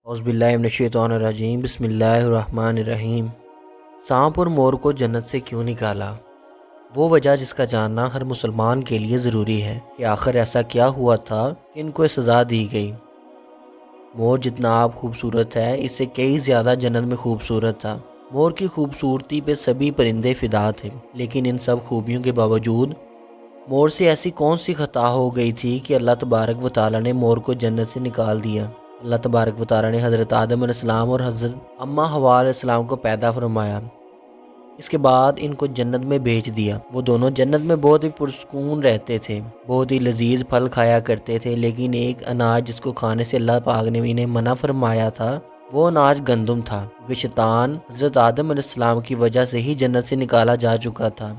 اعوذ باللہ من الشیطان الرجیم، بسم اللہ الرحمن الرحیم۔ سانپ اور مور کو جنت سے کیوں نکالا؟ وہ وجہ جس کا جاننا ہر مسلمان کے لیے ضروری ہے کہ آخر ایسا کیا ہوا تھا کہ ان کو سزا دی گئی۔ مور جتنا آپ خوبصورت ہے، اس سے کئی زیادہ جنت میں خوبصورت تھا۔ مور کی خوبصورتی پہ سبھی پرندے فدا تھے، لیکن ان سب خوبیوں کے باوجود مور سے ایسی کون سی خطا ہو گئی تھی کہ اللہ تبارک و تعالیٰ نے مور کو جنت سے نکال دیا۔ اللہ تبارک و تعالیٰ نے حضرت آدم علیہ السلام اور حضرت اماں حوا علیہ السلام کو پیدا فرمایا۔ اس کے بعد ان کو جنت میں بھیج دیا۔ وہ دونوں جنت میں بہت ہی پرسکون رہتے تھے، بہت ہی لذیذ پھل کھایا کرتے تھے، لیکن ایک اناج جس کو کھانے سے اللہ پاک نے انہیں منع فرمایا تھا، وہ اناج گندم تھا، کیونکہ شیطان حضرت آدم علیہ السلام کی وجہ سے ہی جنت سے نکالا جا چکا تھا۔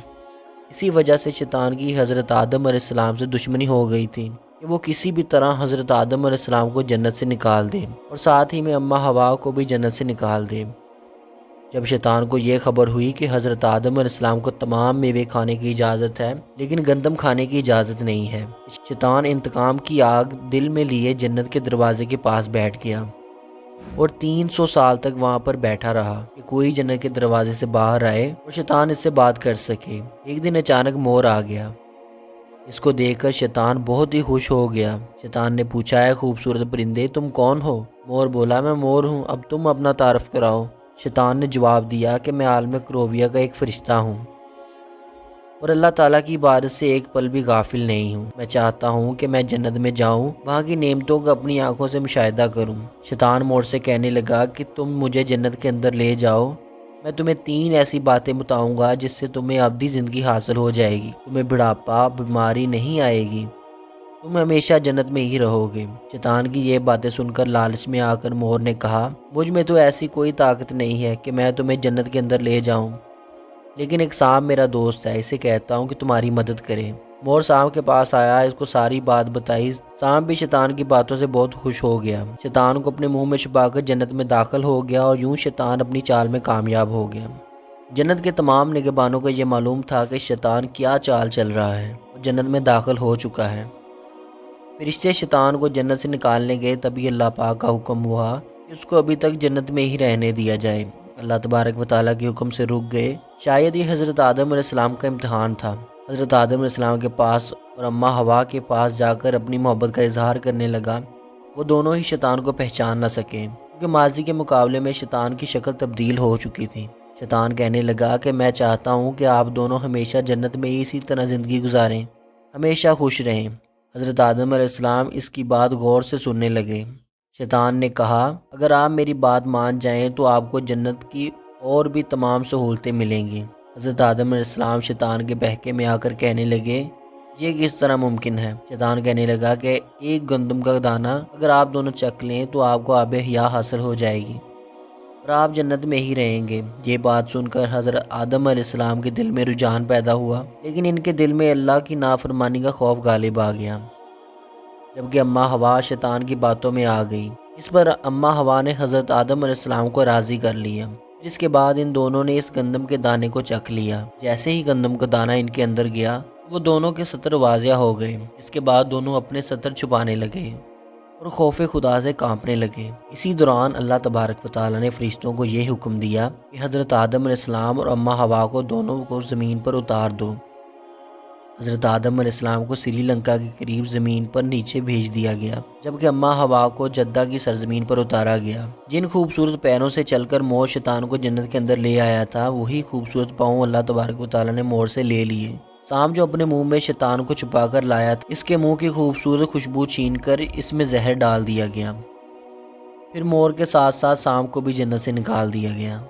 اسی وجہ سے شیطان کی حضرت آدم علیہ السلام سے دشمنی ہو گئی تھی کہ وہ کسی بھی طرح حضرت آدم علیہ السلام کو جنت سے نکال دے اور ساتھ ہی میں اماں حوا کو بھی جنت سے نکال دے۔ جب شیطان کو یہ خبر ہوئی کہ حضرت آدم علیہ السلام کو تمام میوے کھانے کی اجازت ہے لیکن گندم کھانے کی اجازت نہیں ہے، شیطان انتقام کی آگ دل میں لیے جنت کے دروازے کے پاس بیٹھ گیا اور 300 سال تک وہاں پر بیٹھا رہا کہ کوئی جنت کے دروازے سے باہر آئے اور شیطان اس سے بات کر سکے۔ ایک دن اچانک مور آ گیا۔ اس کو دیکھ کر شیطان بہت ہی خوش ہو گیا۔ شیطان نے پوچھا، ہے خوبصورت پرندے تم کون ہو؟ مور بولا، میں مور ہوں، اب تم اپنا تعارف کراؤ۔ شیطان نے جواب دیا کہ میں عالم کرویہ کا ایک فرشتہ ہوں اور اللہ تعالیٰ کی عبادت سے ایک پل بھی غافل نہیں ہوں۔ میں چاہتا ہوں کہ میں جنت میں جاؤں، وہاں کی نعمتوں کا اپنی آنکھوں سے مشاہدہ کروں۔ شیطان مور سے کہنے لگا کہ تم مجھے جنت کے اندر لے جاؤ، میں تمہیں 3 ایسی باتیں بتاؤں گا جس سے تمہیں ابدی زندگی حاصل ہو جائے گی، تمہیں بڑھاپا بیماری نہیں آئے گی، تم ہمیشہ جنت میں ہی رہو گے۔ شیطان کی یہ باتیں سن کر لالچ میں آ کر مور نے کہا، مجھ میں تو ایسی کوئی طاقت نہیں ہے کہ میں تمہیں جنت کے اندر لے جاؤں، لیکن ایک سانپ میرا دوست ہے، اسے کہتا ہوں کہ تمہاری مدد کرے۔ مور سانپ کے پاس آیا، اس کو ساری بات بتائی۔ سانپ بھی شیطان کی باتوں سے بہت خوش ہو گیا، شیطان کو اپنے منہ میں چھپا کر جنت میں داخل ہو گیا اور یوں شیطان اپنی چال میں کامیاب ہو گیا۔ جنت کے تمام نگہبانوں کو یہ معلوم تھا کہ شیطان کیا چال چل رہا ہے اور جنت میں داخل ہو چکا ہے۔ فرشتے شیطان کو جنت سے نکالنے گئے، تبھی اللہ پاک کا حکم ہوا کہ اس کو ابھی تک جنت میں ہی رہنے دیا جائے۔ اللہ تبارک و تعالیٰ کے حکم سے رک گئے۔ شاید یہ حضرت آدم علیہ السلام کا امتحان تھا۔ حضرت آدم علیہ السلام کے پاس اور اماں حوا کے پاس جا کر اپنی محبت کا اظہار کرنے لگا۔ وہ دونوں ہی شیطان کو پہچان نہ سکے کیونکہ ماضی کے مقابلے میں شیطان کی شکل تبدیل ہو چکی تھی۔ شیطان کہنے لگا کہ میں چاہتا ہوں کہ آپ دونوں ہمیشہ جنت میں اسی طرح زندگی گزاریں، ہمیشہ خوش رہیں۔ حضرت آدم علیہ السلام اس کی بات غور سے سننے لگے۔ شیطان نے کہا، اگر آپ میری بات مان جائیں تو آپ کو جنت کی اور بھی تمام سہولتیں ملیں گی۔ حضرت آدم علیہ السلام شیطان کے بہکے میں آ کر کہنے لگے، یہ کس طرح ممکن ہے؟ شیطان کہنے لگا کہ ایک گندم کا دانہ اگر آپ دونوں چکھ لیں تو آپ کو آب حیات حاصل ہو جائے گی اور آپ جنت میں ہی رہیں گے۔ یہ بات سن کر حضرت آدم علیہ السلام کے دل میں رجحان پیدا ہوا، لیکن ان کے دل میں اللہ کی نافرمانی کا خوف غالب آ گیا، جبکہ اماں حوا شیطان کی باتوں میں آ گئی۔ اس پر اماں حوا نے حضرت آدم علیہ السلام کو راضی کر لیا۔ پھر اس کے بعد ان دونوں نے اس گندم کے دانے کو چکھ لیا۔ جیسے ہی گندم کا دانہ ان کے اندر گیا، وہ دونوں کے سطر واضح ہو گئے۔ اس کے بعد دونوں اپنے سطر چھپانے لگے اور خوف خدا سے کانپنے لگے۔ اسی دوران اللہ تبارک و تعالیٰ نے فرشتوں کو یہ حکم دیا کہ حضرت آدم علیہ السلام اور اماں حوا کو دونوں کو زمین پر اتار دو۔ حضرت آدم علیہ السلام کو سری لنکا کے قریب زمین پر نیچے بھیج دیا گیا، جبکہ اماں حوا کو جدہ کی سرزمین پر اتارا گیا۔ جن خوبصورت پیروں سے چل کر مور شیطان کو جنت کے اندر لے آیا تھا، وہی خوبصورت پاؤں اللہ تبارک و تعالیٰ نے مور سے لے لیے۔ سانپ جو اپنے منہ میں شیطان کو چھپا کر لایا تھا، اس کے منہ کی خوبصورت خوشبو چھین کر اس میں زہر ڈال دیا گیا۔ پھر مور کے ساتھ ساتھ سانپ کو بھی جنت سے نکال دیا گیا۔